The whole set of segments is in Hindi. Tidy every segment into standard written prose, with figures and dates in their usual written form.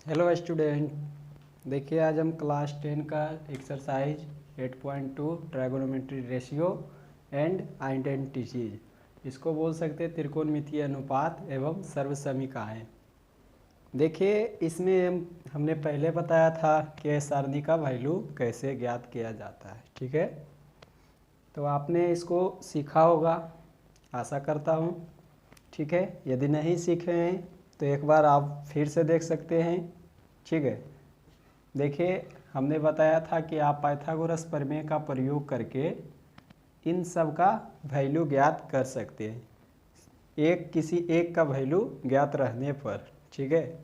हेलो स्टूडेंट, देखिए आज हम क्लास 10 का exercise 8.2 trigonometry ratio and identities, इसको बोल सकते हैं त्रिकोणमितीय अनुपात एवं सर्वसमीकाएं। देखिए इसमें हमने पहले बताया था कि सारणी का वैल्यू कैसे ज्ञात किया जाता है। ठीक है, तो आपने इसको सीखा होगा, आशा करता हूँ। ठीक है, यदि नहीं सीखे हैं तो एक बार आप फिर से देख सकते हैं। ठीक है, देखिए हमने बताया था कि आप पाइथागोरस प्रमेय का प्रयोग करके इन सब का वैल्यू ज्ञात कर सकते हैं, किसी एक का वैल्यू ज्ञात रहने पर। ठीक है,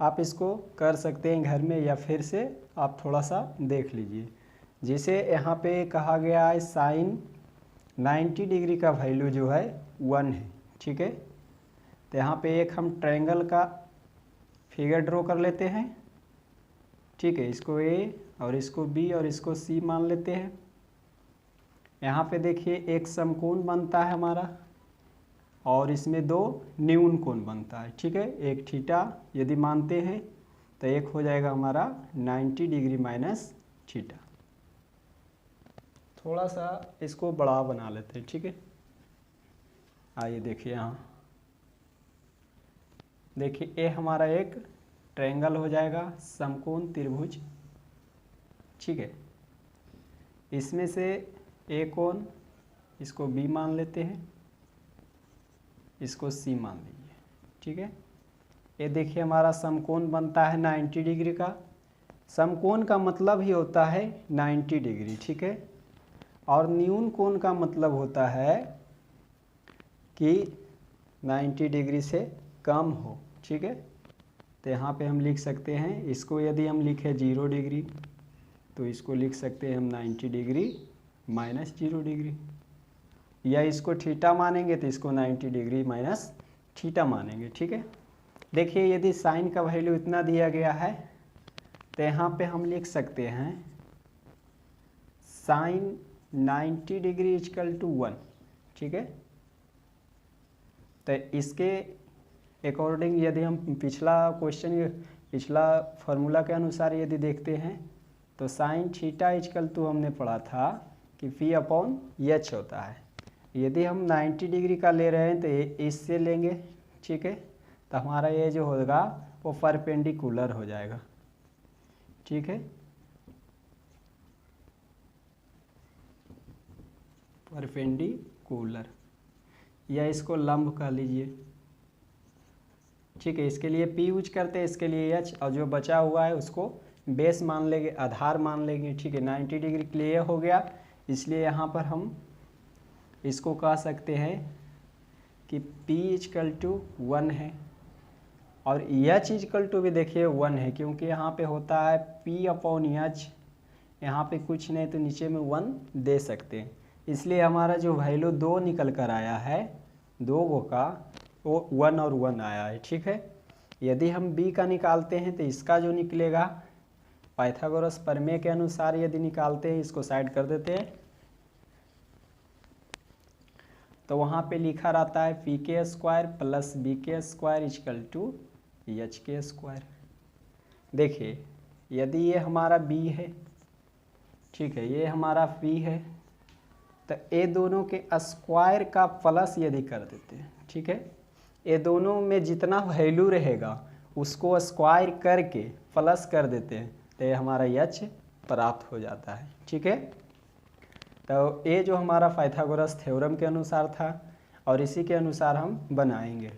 आप इसको कर सकते हैं घर में, या फिर से आप थोड़ा सा देख लीजिए। जैसे यहाँ पे कहा गया है साइन 90 डिग्री का वैल्यू जो है 1 है। ठीक है, तो यहाँ पे एक हम ट्रायंगल का फिगर ड्रॉ कर लेते हैं। ठीक है, इसको ए और इसको बी और इसको सी मान लेते हैं। यहाँ पे देखिए एक समकोण बनता है हमारा, और इसमें दो न्यून कोण बनता है। ठीक है, एक थीटा यदि मानते हैं तो एक हो जाएगा हमारा 90 डिग्री माइनस थीटा। थोड़ा सा इसको बड़ा बना लेते हैं। ठीक है, आइए देखिए यहाँ देखिए ए हमारा एक ट्रायंगल हो जाएगा, समकोण त्रिभुज। ठीक है, इसमें से ए कोण, इसको बी मान लेते हैं, इसको सी मान लीजिए। ठीक है, ये देखिए हमारा समकोण बनता है 90 डिग्री का। समकोण का मतलब ही होता है 90 डिग्री। ठीक है, और न्यून कोण का मतलब होता है कि 90 डिग्री से कम हो। ठीक है, तो यहाँ पे हम लिख सकते हैं, इसको यदि हम लिखें 0 डिग्री तो इसको लिख सकते हैं हम 90 डिग्री माइनस 0 डिग्री, या इसको थीटा मानेंगे तो इसको 90 डिग्री माइनस थीटा मानेंगे। ठीक है, देखिए यदि साइन का वैल्यू इतना दिया गया है तो यहाँ पे हम लिख सकते हैं साइन 90 डिग्री इक्वल टू 1। ठीक है, तो इसके अकॉर्डिंग यदि हम पिछला फार्मूला के अनुसार यदि देखते हैं तो साइन थीटा इक्वल टू हमने पढ़ा था कि पी अपॉन एच होता है। यदि हम 90 डिग्री का ले रहे हैं तो इससे लेंगे। ठीक है, तो हमारा ये जो होगा वो परपेंडिकुलर हो जाएगा। ठीक है, परपेंडिकुलर, या इसको लंब कह लीजिए। ठीक है, इसके लिए पी यूज करते हैं, इसके लिए एच, और जो बचा हुआ है उसको बेस मान लेंगे, आधार मान लेंगे। ठीक है, 90 डिग्री क्लियर हो गया, इसलिए यहाँ पर हम इसको कह सकते हैं कि P इक्वल टू 1 है, और एच इक्वल टू भी देखिए 1 है, क्योंकि यहाँ पे होता है P अपॉन एच। यहाँ पे कुछ नहीं तो नीचे में 1 दे सकते हैं, इसलिए हमारा जो वैल्यू 2 निकल कर आया है, 2 का वो 1 और 1 आया है। ठीक है, यदि हम b का निकालते हैं तो इसका जो निकलेगा पाइथागोरस प्रमेय के अनुसार यदि निकालते हैं, इसको साइड कर देते हैं, तो वहाँ पे लिखा रहता है पी के स्क्वायर प्लस बी के स्क्वायर इक्वल टू एच के स्क्वायर। देखिए यदि ये हमारा b है, ठीक है, ये हमारा p है, तो ये दोनों के स्क्वायर का प्लस यदि कर देते हैं, ठीक है, ये दोनों में जितना वैल्यू रहेगा उसको स्क्वायर करके प्लस कर देते हैं, तो ये हमारा एच प्राप्त हो जाता है। ठीक है, तो ये जो हमारा पाइथागोरस थ्योरम के अनुसार था और इसी के अनुसार हम बनाएंगे।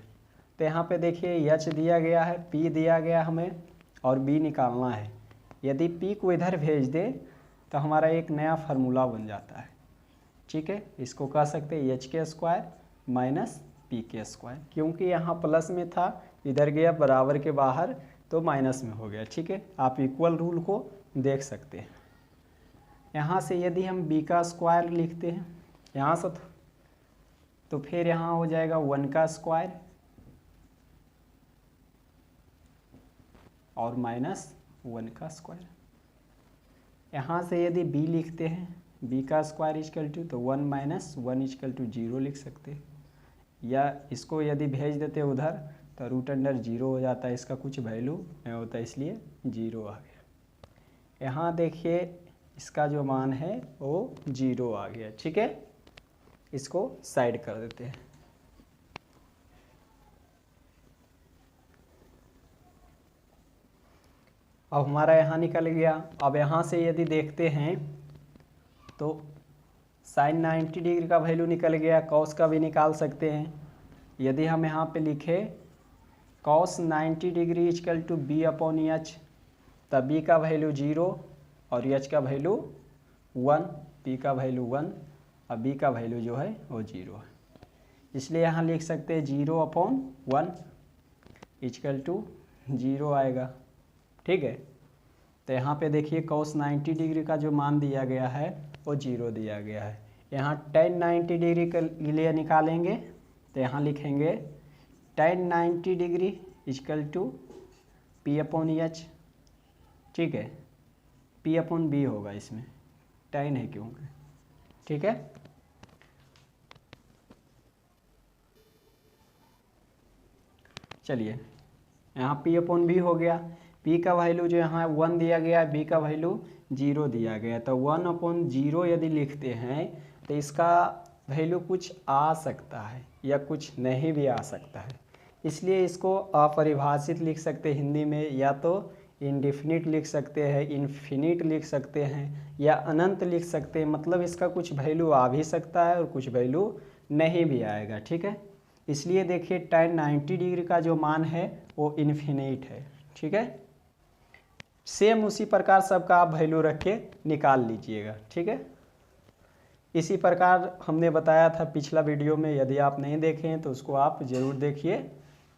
तो यहाँ पे देखिए एच दिया गया है, पी दिया गया हमें, और बी निकालना है। यदि पी को इधर भेज दे तो हमारा एक नया फार्मूला बन जाता है। ठीक है, इसको कह सकते हैं एच के स्क्वायर माइनस पी के स्क्वायर, क्योंकि यहाँ प्लस में था, इधर गया बराबर के बाहर तो माइनस में हो गया। ठीक है, आप इक्वल रूल को देख सकते हैं। यहाँ से यदि हम b का स्क्वायर लिखते हैं यहाँ से, तो फिर यहाँ हो जाएगा 1 का स्क्वायर और माइनस 1 का स्क्वायर। यहाँ से यदि b लिखते हैं, b का स्क्वायर इक्वल टू, तो 1 माइनस 1 इक्वल टू 0 लिख सकते हैं, या इसको यदि भेज देते उधर तो रूट अंडर 0 हो जाता है, इसका कुछ वैल्यू नहीं होता इसलिए 0 आ गया। यहाँ देखिए इसका जो मान है वो 0 आ गया। ठीक है, इसको साइड कर देते हैं। अब हमारा यहाँ निकल गया। अब यहाँ से यदि देखते हैं तो साइन 90 डिग्री का वैल्यू निकल गया, कॉस का भी निकाल सकते हैं। यदि हम यहाँ पे लिखें cos 90 degree equal to B upon H, तब बी का वैल्यू 0 और एच का वैल्यू 1, पी का वैल्यू 1 और बी का वैल्यू जो है वो 0 है। इसलिए यहाँ लिख सकते हैं 0 अपॉन 1 इक्वल टू 0 आएगा। ठीक है, तो यहाँ पे देखिए cos 90 डिग्री का जो मान दिया गया है वो 0 दिया गया है। यहाँ tan 90 डिग्री के लिए निकालेंगे तो यहाँ लिखेंगे tan 90 degree equal to P upon H. ठीक है, पी अपॉन बी होगा, इसमें tan है क्योंकि। ठीक है, चलिए यहाँ p अपॉन बी हो गया। p का वैल्यू जो यहाँ 1 दिया गया है, b का वैल्यू 0 दिया गया है, तो 1 अपॉन 0 यदि लिखते हैं तो इसका वैल्यू कुछ आ सकता है या कुछ नहीं भी आ सकता है। इसलिए इसको अपरिभाषित लिख सकते हैं हिंदी में, या तो इनडिफिनिट लिख सकते हैं, इन्फिनिट लिख सकते हैं, या अनंत लिख सकते हैं। मतलब इसका कुछ वैल्यू आ भी सकता है और कुछ वैल्यू नहीं भी आएगा। ठीक है, इसलिए देखिए tan 90 डिग्री का जो मान है वो इन्फिनिट है। ठीक है, सेम उसी प्रकार सबका आप वैल्यू रख के निकाल लीजिएगा। ठीक है, इसी प्रकार हमने बताया था पिछला वीडियो में, यदि आप नहीं देखे हैं तो उसको आप ज़रूर देखिए,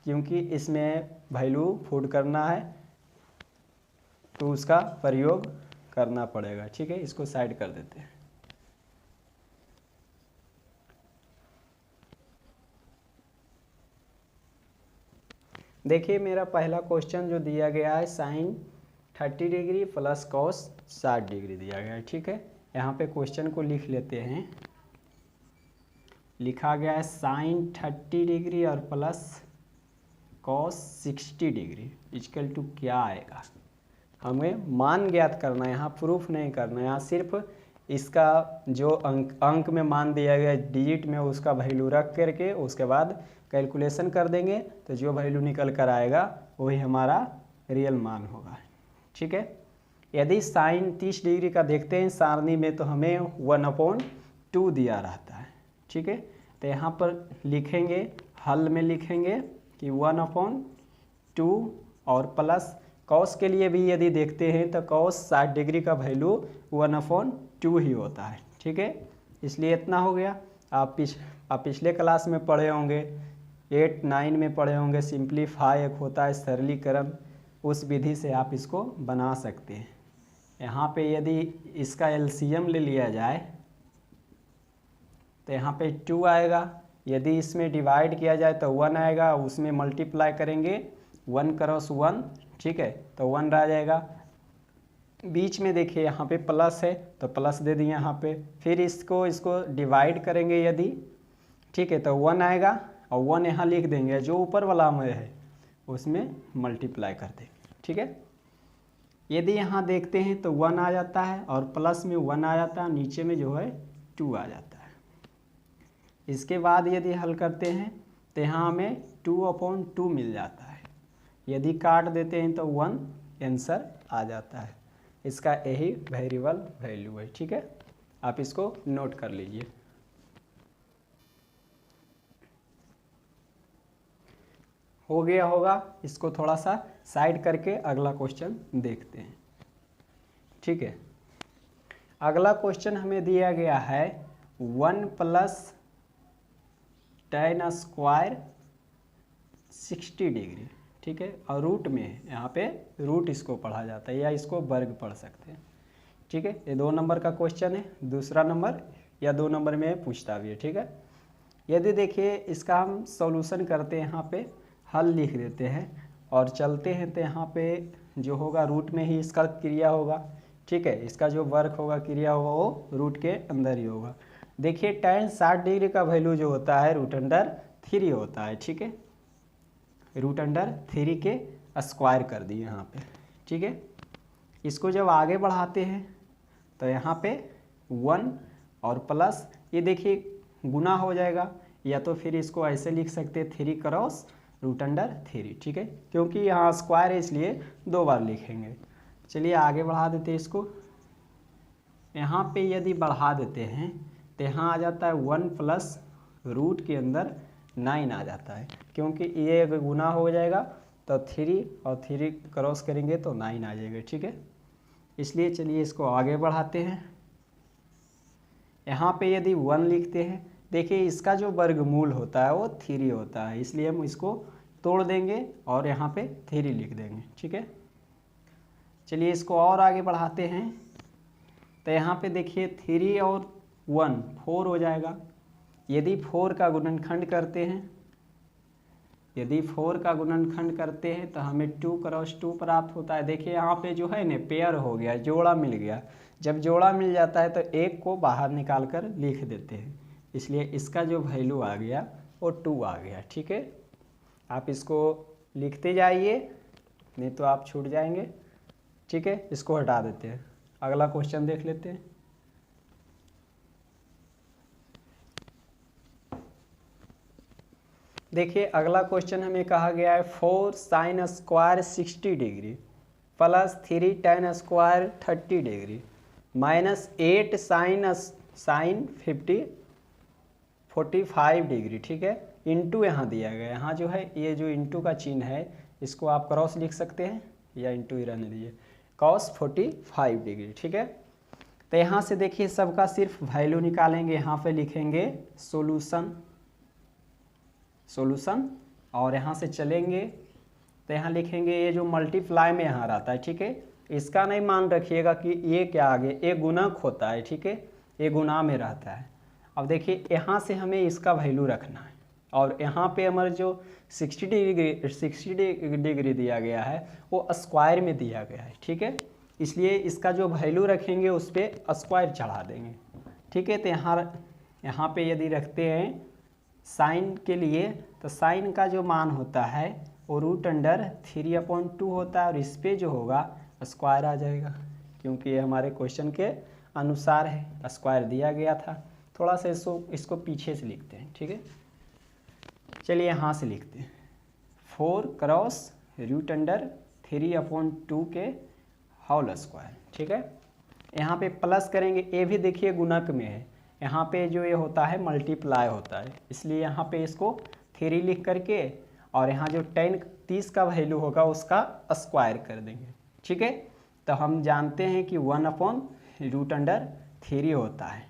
क्योंकि इसमें वैल्यू पुट करना है तो उसका प्रयोग करना पड़ेगा। ठीक है, इसको साइड कर देते हैं। देखिए मेरा पहला क्वेश्चन जो दिया गया है sine 30 degree plus cos 60 degree दिया गया है। ठीक है, यहाँ पे क्वेश्चन को लिख लेते हैं। लिखा गया है साइन 30 डिग्री और plus cos 60 degree equal to क्या आएगा। हमें मान ज्ञात करना है, यहाँ प्रूफ नहीं करना है। यहाँ सिर्फ इसका जो अंक में मान दिया गया डिजिट में उसका वैल्यू रख करके उसके बाद कैलकुलेशन कर देंगे तो जो वैल्यू निकल कर आएगा वही हमारा रियल मान होगा। ठीक है, यदि साइन 30 डिग्री का देखते हैं सारणी में तो हमें 1/2 दिया रहता है। ठीक है, तो यहाँ पर लिखेंगे, हल में लिखेंगे कि 1/2 और प्लस कॉस के लिए भी यदि देखते हैं तो कॉस 60 डिग्री का वैल्यू 1/2 ही होता है। ठीक है, इसलिए इतना हो गया। आप पिछले क्लास में पढ़े होंगे, 8, 9 में पढ़े होंगे, सिंप्लीफाई एक होता है सरलीकरण, उस विधि से आप इसको बना सकते हैं। यहाँ पे यदि इसका एलसीएम ले लिया जाए तो यहाँ पे 2 आएगा। यदि इसमें डिवाइड किया जाए तो 1 आएगा, उसमें मल्टीप्लाई करेंगे 1 क्रॉस 1। ठीक है, तो 1 रह जाएगा। बीच में देखिए यहाँ पे प्लस है तो प्लस दे दिए यहाँ पे। फिर इसको डिवाइड करेंगे यदि, ठीक है, तो 1 आएगा और 1 यहाँ लिख देंगे, जो ऊपर वाला में है उसमें मल्टीप्लाई कर देंगे। ठीक है, यदि यहाँ देखते हैं तो 1 आ जाता है और प्लस में 1 आ जाता है, नीचे में जो है 2 आ जाता है। इसके बाद यदि हल करते हैं तो यहाँ हमें 2/2 मिल जाता है। यदि काट देते हैं तो 1 आंसर आ जाता है। इसका यही वेरिएबल वैल्यू है। ठीक है, आप इसको नोट कर लीजिए। हो गया होगा, इसको थोड़ा सा साइड करके अगला क्वेश्चन देखते हैं। ठीक है, अगला क्वेश्चन हमें दिया गया है 1 + tan स्क्वायर 60 डिग्री। ठीक है, और रूट में यहाँ पे रूट इसको पढ़ा जाता है या इसको वर्ग पढ़ सकते हैं। ठीक है, ये 2 नंबर का क्वेश्चन है, दूसरा नंबर या 2 नंबर में पूछता भी है। ठीक है, यदि देखिए इसका हम सॉल्यूशन करते हैं, यहाँ पे हल लिख देते हैं और चलते हैं तो यहाँ पे जो होगा रूट में ही इसका क्रिया होगा। ठीक है, इसका जो वर्क होगा, क्रिया होगा, वो रूट के अंदर ही होगा। देखिए tan 60 डिग्री का वैल्यू जो होता है √3 होता है। ठीक है, रूट अंडर 3 के स्क्वायर कर दिए यहाँ पे, ठीक है। इसको जब आगे बढ़ाते हैं तो यहाँ पे 1 और प्लस ये देखिए गुना हो जाएगा, या तो फिर इसको ऐसे लिख सकते हैं 3 क्रॉस रूट अंडर 3, ठीक है, क्योंकि यहाँ स्क्वायर है इसलिए 2 बार लिखेंगे। चलिए आगे बढ़ा देते हैं इसको। यहाँ पे यदि बढ़ा देते हैं तो यहाँ आ जाता है 1 प्लस रूट के अंदर 9 आ जाता है, क्योंकि ये अगर गुना हो जाएगा तो 3 और 3 क्रॉस करेंगे तो 9 आ जाएगा, ठीक है। इसलिए चलिए इसको आगे बढ़ाते हैं। यहाँ पे यदि 1 लिखते हैं, देखिए इसका जो वर्गमूल होता है वो 3 होता है, इसलिए हम इसको तोड़ देंगे और यहाँ पे 3 लिख देंगे, ठीक है। चलिए इसको और आगे बढ़ाते हैं तो यहाँ पे देखिए 3 और 1 4 हो जाएगा। यदि 4 का गुणनखंड करते हैं, यदि 4 का गुणनखंड करते हैं तो हमें 2 क्रॉस 2 प्राप्त होता है। देखिए यहाँ पे जो है ना पेयर हो गया, जोड़ा मिल गया। जब जोड़ा मिल जाता है तो एक को बाहर निकाल कर लिख देते हैं, इसलिए इसका जो वैल्यू आ गया वो 2 आ गया, ठीक है। आप इसको लिखते जाइए नहीं तो आप छूट जाएंगे, ठीक है। इसको हटा देते हैं, अगला क्वेश्चन देख लेते हैं। देखिए अगला क्वेश्चन हमें कहा गया है 4 sine square 60 degree plus 3 tan square 30 degree minus 8 sine 45 degree, ठीक है, इंटू यहाँ दिया गया। यहाँ जो है ये जो इंटू का चिन्ह है इसको आप क्रॉस लिख सकते हैं या इंटू ही रहने दीजिए, कॉस 45 डिग्री, ठीक है। तो यहाँ से देखिए सबका सिर्फ वैल्यू निकालेंगे, यहाँ पे लिखेंगे सॉल्यूशन और यहाँ से चलेंगे तो यहाँ लिखेंगे ये जो मल्टीप्लाई में यहाँ रहता है, ठीक है। इसका नहीं मान रखिएगा कि ये क्या आगे ये गुणक होता है, ठीक है, ये गुणा में रहता है। अब देखिए यहाँ से हमें इसका वैल्यू रखना है और यहाँ पे हमारे जो 60 डिग्री दिया गया है वो स्क्वायर में दिया गया है, ठीक है। इसलिए इसका जो वैल्यू रखेंगे उस पर स्क्वायर चढ़ा देंगे, ठीक है। तो यहाँ पे यदि रखते हैं साइन के लिए तो साइन का जो मान होता है वो रूट अंडर 3/2 होता है और इस पर जो होगा स्क्वायर आ जाएगा, क्योंकि ये हमारे क्वेश्चन के अनुसार है, स्क्वायर दिया गया था। थोड़ा सा इसको पीछे से लिखते हैं, ठीक है। चलिए यहाँ से लिखते हैं 4 क्रॉस रूट अंडर 3/2 के होल स्क्वायर, ठीक है। यहाँ पे प्लस करेंगे, ये भी देखिए गुणक में है, यहाँ पे जो ये होता है मल्टीप्लाई होता है, इसलिए यहाँ पे इसको 3 लिख करके और यहाँ जो 30 का वैल्यू होगा उसका स्क्वायर कर देंगे, ठीक है। तो हम जानते हैं कि 1/√3 होता है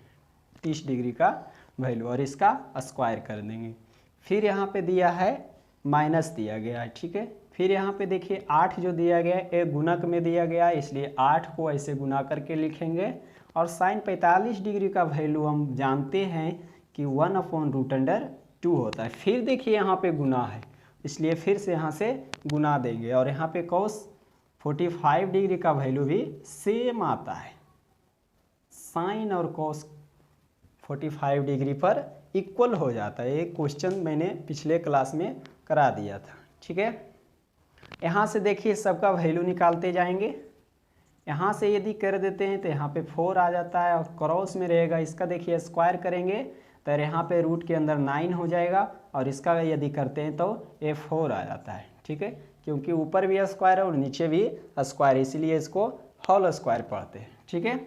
30 डिग्री का वैल्यू और इसका स्क्वायर कर देंगे। फिर यहाँ पे दिया है माइनस दिया गया है, ठीक है। फिर यहाँ पे देखिए 8 जो दिया गया है एक गुणक में दिया गया है, इसलिए 8 को ऐसे गुना करके लिखेंगे और साइन 45 डिग्री का वैल्यू हम जानते हैं कि 1/√2 होता है। फिर देखिए यहाँ पे गुना है, इसलिए फिर से यहाँ से गुना देंगे और यहाँ पे cos 45 डिग्री का वैल्यू भी सेम आता है, साइन और cos 45 डिग्री पर इक्वल हो जाता है। एक क्वेश्चन मैंने पिछले क्लास में करा दिया था, ठीक है। यहाँ से देखिए सबका वैल्यू निकालते जाएंगे, यहाँ से यदि कर देते हैं तो यहाँ पे 4 आ जाता है और क्रॉस में रहेगा, इसका देखिए स्क्वायर करेंगे तो यहाँ पे रूट के अंदर 9 हो जाएगा और इसका यदि करते हैं तो ये 4 आ जाता है, ठीक है, क्योंकि ऊपर भी स्क्वायर है और नीचे भी स्क्वायर, इसीलिए इसको होल स्क्वायर पढ़ते हैं, ठीक है।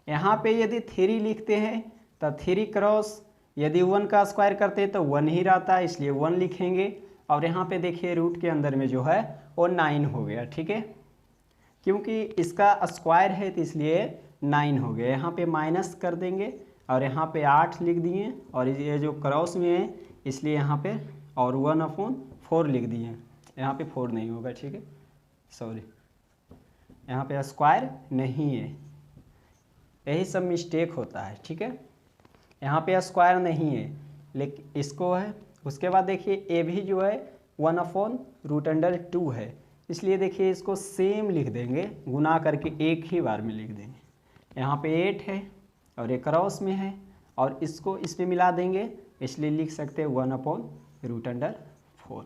यहाँ पे यदि 3 लिखते हैं तो 3 क्रॉस, यदि 1 का स्क्वायर करते हैं तो 1 ही रहता है, इसलिए 1 लिखेंगे और यहाँ पे देखिए रूट के अंदर में जो है वो 9 हो गया, ठीक है, क्योंकि इसका स्क्वायर है तो इसलिए 9 हो गया। यहाँ पे माइनस कर देंगे और यहाँ पे 8 लिख दिए और ये जो क्रॉस में है इसलिए यहाँ पे और 1/4 लिख दिए, यहाँ पे 4 नहीं होगा, ठीक है, सॉरी, यहाँ पे स्क्वायर नहीं है, यही सब मिस्टेक होता है, ठीक है। यहाँ पे स्क्वायर नहीं है लेकिन इसको है। उसके बाद देखिए ए भी जो है 1/√2 है, इसलिए देखिए इसको सेम लिख देंगे, गुना करके एक ही बार में लिख देंगे। यहाँ पे 8 है और एक क्रॉस में है और इसको इस पे मिला देंगे, इसलिए लिख सकते हैं 1/√4,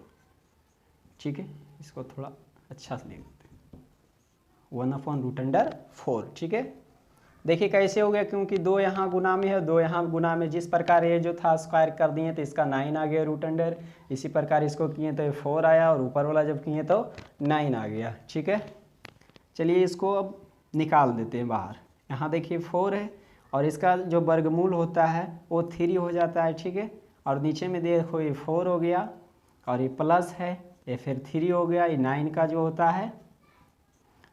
ठीक है, इसको थोड़ा अच्छा से लिख देते हैं, 1/√4। ठीक है, देखिए कैसे हो गया, क्योंकि 2 यहाँ गुना में है, 2 यहाँ गुना में, जिस प्रकार ये जो था स्क्वायर कर दिए तो इसका 9 आ गया √, इसी प्रकार इसको किए तो ये 4 आया, और ऊपर वाला जब किए तो 9 आ गया। ठीक है, चलिए इसको अब निकाल देते हैं बाहर। यहाँ देखिए 4 है, और इसका जो वर्गमूल होता है वो 3 हो जाता है। ठीक है, और नीचे में देखो ये 4 हो गया, और ये प्लस है, ये फिर 3 हो गया, ये 9 का जो होता है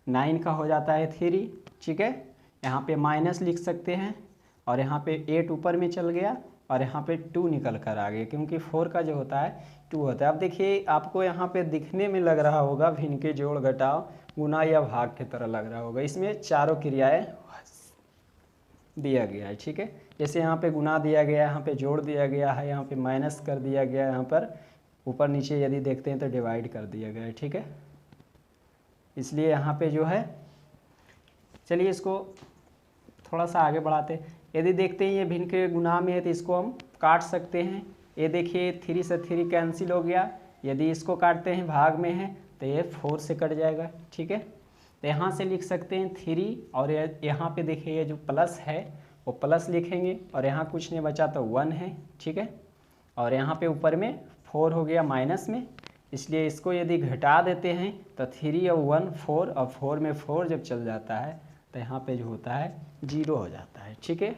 9 का हो जाता है 3। ठीक है, यहाँ पे माइनस लिख सकते हैं, और यहाँ पे 8 ऊपर में चल गया, और यहाँ पे 2 निकल कर आ गया, क्योंकि 4 का जो होता है 2 होता है। अब देखिए आपको यहाँ पे दिखने में लग रहा होगा भिन्न के जोड़ घटाव गुना या भाग की तरह लग रहा होगा, इसमें चारों क्रियाएं दिया गया है। ठीक है, जैसे यहाँ पे गुना दिया गया है, यहाँ पे जोड़ दिया गया है, यहाँ पे माइनस कर दिया गया है, यहाँ पर ऊपर नीचे यदि देखते हैं तो डिवाइड कर दिया गया है। ठीक है, इसलिए यहाँ पे जो है, चलिए इसको थोड़ा सा आगे बढ़ाते। यदि देखते हैं ये भिन्न के गुना में है तो इसको हम काट सकते हैं। ये देखिए 3 से 3 कैंसिल हो गया, यदि इसको काटते हैं भाग में है तो ये 4 से कट जाएगा। ठीक है, तो यहाँ से लिख सकते हैं 3, और यहाँ पे देखिए ये जो प्लस है वो प्लस लिखेंगे, और यहाँ कुछ नहीं बचा तो 1 है। ठीक है, और यहाँ पे ऊपर में 4 हो गया माइनस में, इसलिए इसको यदि घटा देते हैं तो 3 और 1 4, और 4 में 4 जब चल जाता है तो यहाँ पे जो होता है 0 हो जाता है। ठीक है,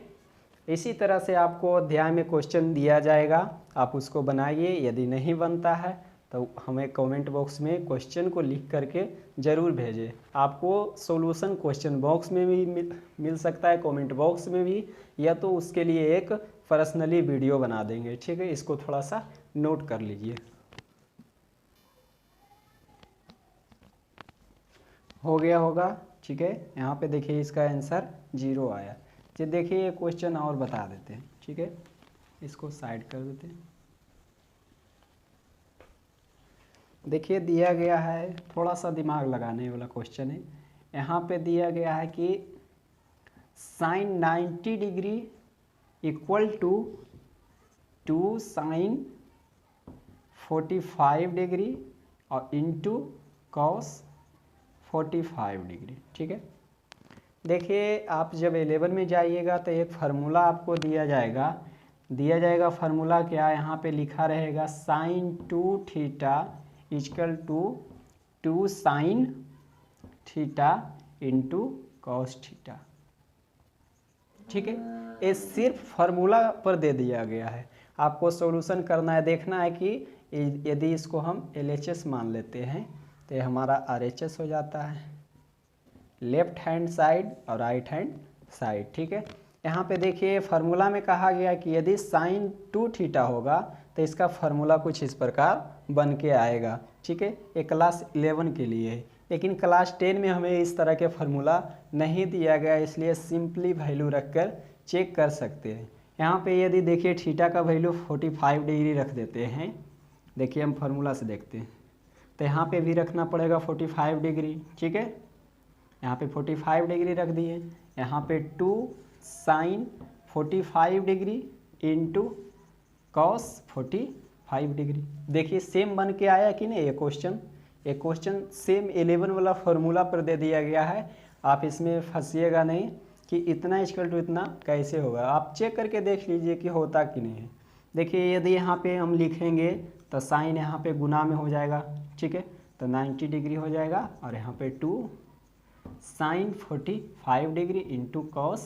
इसी तरह से आपको अध्याय में क्वेश्चन दिया जाएगा, आप उसको बनाइए। यदि नहीं बनता है तो हमें कमेंट बॉक्स में क्वेश्चन को लिख करके ज़रूर भेजें। आपको सॉल्यूशन क्वेश्चन बॉक्स में भी मिल सकता है, कमेंट बॉक्स में भी, या तो उसके लिए एक पर्सनली वीडियो बना देंगे। ठीक है, इसको थोड़ा सा नोट कर लीजिए। हो गया होगा। ठीक है, यहाँ पे देखिए इसका आंसर 0 आया। जी देखिए ये क्वेश्चन और बता देते हैं। ठीक है, इसको साइड कर देते हैं। देखिए दिया गया है, थोड़ा सा दिमाग लगाने वाला क्वेश्चन है। यहाँ पे दिया गया है कि sin 90 degree equal to 2 sin 45 degree और इंटू cos 45 डिग्री। ठीक है, देखिए आप जब 11 में जाइएगा तो एक फार्मूला आपको दिया जाएगा। फार्मूला क्या, यहाँ पे लिखा रहेगा sin 2 theta equal to 2 sin theta into cos theta. ठीक है, ये सिर्फ फार्मूला पर दे दिया गया है, आपको सॉल्यूशन करना है। देखना है कि यदि इसको हम LHS मान लेते हैं तो ये हमारा RHS हो जाता है, लेफ्ट हैंड साइड और राइट हैंड साइड। ठीक है, यहाँ पे देखिए फार्मूला में कहा गया कि यदि sin 2 थीटा होगा तो इसका फार्मूला कुछ इस प्रकार बन के आएगा। ठीक है, ये क्लास 11 के लिए है, लेकिन क्लास 10 में हमें इस तरह के फार्मूला नहीं दिया गया, इसलिए सिंपली वैल्यू रखकर चेक कर सकते हैं। यहाँ पे यदि देखिए थीटा का वैल्यू 45 डिग्री रख देते हैं, देखिए हम फार्मूला से देखते हैं तो यहाँ पे भी रखना पड़ेगा 45 डिग्री। ठीक है, यहाँ पे 45 डिग्री रख दिए, यहाँ पे 2 sin 45 degree into cos 45 degree. देखिए सेम बन के आया कि नहीं। ये क्वेश्चन सेम 11 वाला फार्मूला पर दे दिया गया है, आप इसमें फंसिएगा नहीं कि इतना इक्वल टू इतना कैसे होगा, आप चेक करके देख लीजिए कि होता कि नहीं है। देखिए यदि यहाँ पे हम लिखेंगे तो साइन यहाँ पे गुना में हो जाएगा। ठीक है, तो 90 डिग्री हो जाएगा, और यहाँ पे 2 sin 45 degree into cos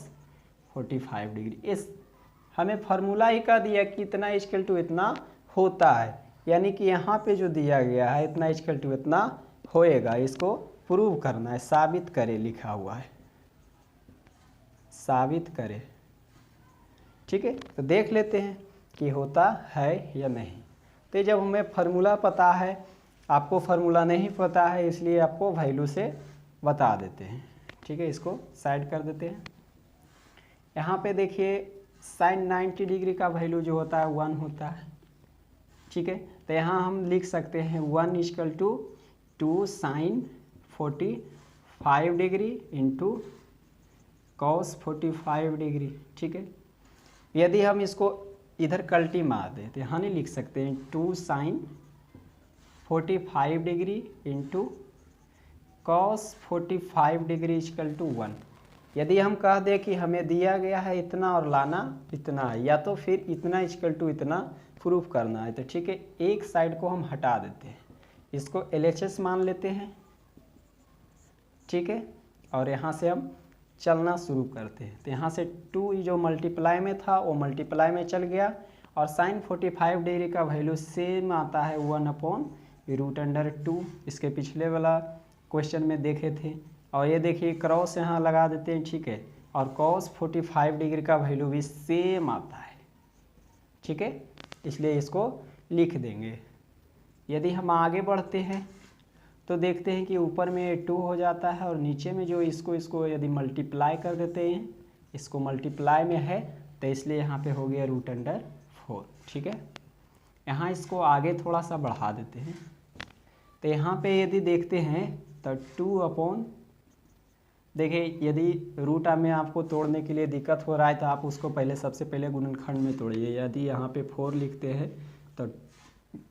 45 degree. इस हमें फार्मूला ही का दिया कि इतना इक्वल टू इतना होता है, यानी कि यहाँ पे जो दिया गया है इतना इक्वल टू इतना होएगा, इसको प्रूव करना है, साबित करे लिखा हुआ है, साबित करे। ठीक है, तो देख लेते हैं कि होता है या नहीं। तो जब हमें फार्मूला पता है, आपको फार्मूला नहीं पता है, इसलिए आपको वैल्यू से बता देते हैं। ठीक है, इसको साइड कर देते हैं। यहाँ पे देखिए sin 90 डिग्री का वैल्यू जो होता है 1 होता है। ठीक है, तो यहाँ हम लिख सकते हैं 1 equal to 2 sin 45 degree into cos 45 degree. ठीक है, यदि हम इसको इधर कल्टी मार दें तो यहाँ नहीं लिख सकते हैं 2 sin 45 degree into cos 45 degree equal to 1। यदि हम कह दें कि हमें दिया गया है इतना और लाना इतना है, या तो फिर इतना इक्वल टू इतना प्रूफ करना है, तो ठीक है, एक साइड को हम हटा देते हैं, इसको LHS मान लेते हैं, ठीक है, और यहाँ से हम चलना शुरू करते हैं। तो यहाँ से 2 जो मल्टीप्लाई में था वो मल्टीप्लाई में चल गया, और साइन 45 डिग्री का वैल्यू सेम आता है 1/√2। इसके पिछले वाला क्वेश्चन में देखे थे। और ये देखिए क्रॉस यहाँ लगा देते हैं, ठीक है, और कॉस 45 डिग्री का वैल्यू भी सेम आता है, ठीक है, इसलिए इसको लिख देंगे। यदि हम आगे बढ़ते हैं तो देखते हैं कि ऊपर में 2 हो जाता है, और नीचे में जो इसको यदि मल्टीप्लाई कर देते हैं, इसको मल्टीप्लाई में है तो इसलिए यहाँ पे हो गया √4, ठीक है। यहाँ इसको आगे थोड़ा सा बढ़ा देते हैं, तो यहाँ पे यदि देखते हैं तो 2 देखिए, यदि रूट में आपको तोड़ने के लिए दिक्कत हो रहा है तो आप उसको सबसे पहले गुणनखंड में तोड़िए। यदि यहाँ पे 4 लिखते हैं तो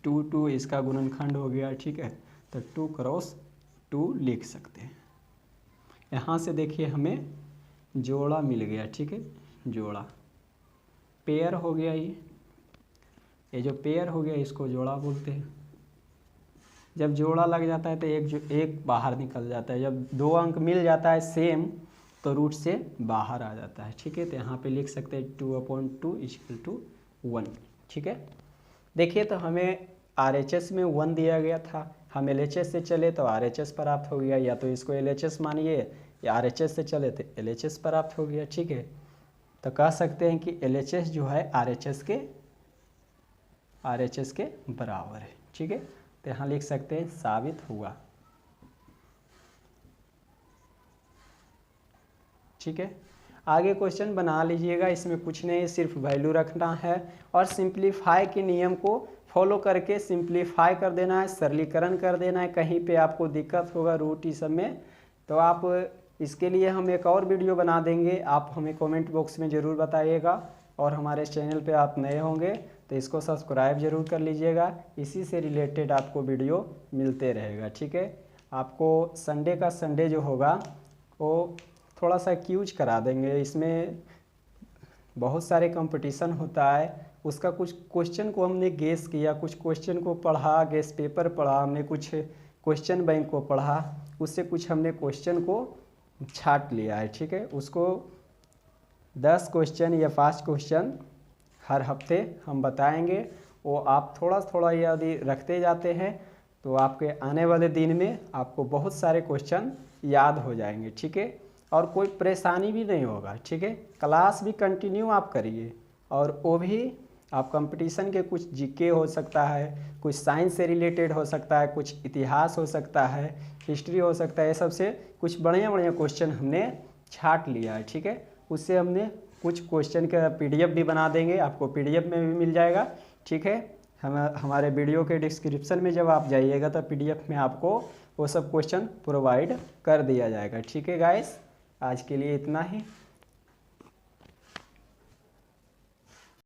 2 इसका गुणनखंड हो गया, ठीक है, तो 2 क्रॉस 2 लिख सकते हैं। यहाँ से देखिए हमें जोड़ा मिल गया, ठीक है, जोड़ा पेयर हो गया। ये जो पेयर हो गया इसको जोड़ा बोलते हैं। जब जोड़ा लग जाता है तो एक बाहर निकल जाता है। जब 2 अंक मिल जाता है सेम तो रूट से बाहर आ जाता है, ठीक है। तो यहाँ पे लिख सकते हैं 2/2 = 1, ठीक है। देखिए तो हमें RHS में 1 दिया गया था, हम LHS से चले तो RHS प्राप्त हो गया, या तो इसको LHS मानिए या RHS से चले तो LHS प्राप्त हो गया, ठीक है। तो कह सकते हैं कि LHS जो है RHS के बराबर है, ठीक है। तो यहाँ लिख सकते हैं साबित हुआ, ठीक है। आगे क्वेश्चन बना लीजिएगा, इसमें कुछ नहीं, सिर्फ वैल्यू रखना है और सिंप्लीफाई के नियम को फॉलो करके सिंप्लीफाई कर देना है, सरलीकरण कर देना है। कहीं पे आपको दिक्कत होगा रूट इस सब में तो आप इसके लिए हम एक और वीडियो बना देंगे, आप हमें कमेंट बॉक्स में ज़रूर बताइएगा। और हमारे चैनल पे आप नए होंगे तो इसको सब्सक्राइब जरूर कर लीजिएगा, इसी से रिलेटेड आपको वीडियो मिलते रहेगा, ठीक है। आपको संडे का संडे जो होगा वो थोड़ा सा क्यूज करा देंगे, इसमें बहुत सारे कंपटीशन होता है, उसका कुछ क्वेश्चन को हमने गेस किया, कुछ क्वेश्चन को पढ़ा, गेस पेपर पढ़ा हमने, कुछ क्वेश्चन बैंक को पढ़ा, उससे कुछ हमने क्वेश्चन को छाट लिया है, ठीक है। उसको 10 क्वेश्चन या 5 क्वेश्चन हर हफ्ते हम बताएंगे, वो आप थोड़ा थोड़ा यदि रखते जाते हैं तो आपके आने वाले दिन में आपको बहुत सारे क्वेश्चन याद हो जाएंगे, ठीक है। और कोई परेशानी भी नहीं होगा, ठीक है। क्लास भी कंटिन्यू आप करिए, और वो भी आप कंपटीशन के कुछ जीके हो सकता है, कुछ साइंस से रिलेटेड हो सकता है, कुछ इतिहास हो सकता है, हिस्ट्री हो सकता है, ये सबसे कुछ बढ़िया बढ़िया क्वेश्चन हमने छाट लिया है, ठीक है। उससे हमने कुछ क्वेश्चन का PDF भी बना देंगे, आपको PDF में भी मिल जाएगा, ठीक है। हमारे वीडियो के डिस्क्रिप्शन में जब आप जाइएगा तो PDF में आपको वो सब क्वेश्चन प्रोवाइड कर दिया जाएगा, ठीक है गाइस। आज के लिए इतना ही।